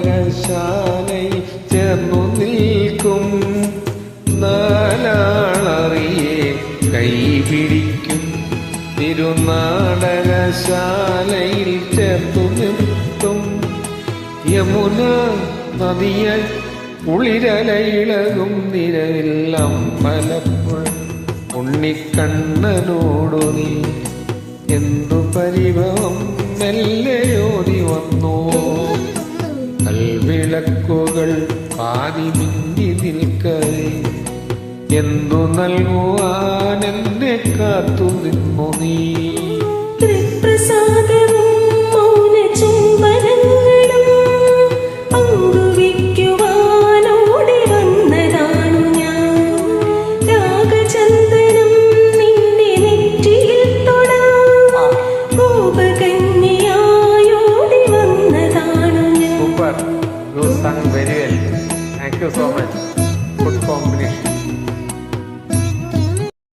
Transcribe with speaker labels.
Speaker 1: തിരുനാടകശാലയിൽ ചേർന്നു നിൽക്കും നാലാളറിയെ കൈപിടിക്കും. തിരുനാടകശാലയിൽ ചേർന്നു നിർത്തും യമുന നദിയായി കുളിരലയിളകും നിരവിൽ അമ്പലപ്പുഴ ഉണ്ണിക്കണ്ണനോടു നീ എന്തു പരിഭവം മെല്ലെയോടി വന്നോ. കൽവിളക്കുകൾ പാതി മിന്നി നിൽക്കവേ എന്തു നൽകുവാൻ എന്നെ കാത്തു നിന്നു നീ.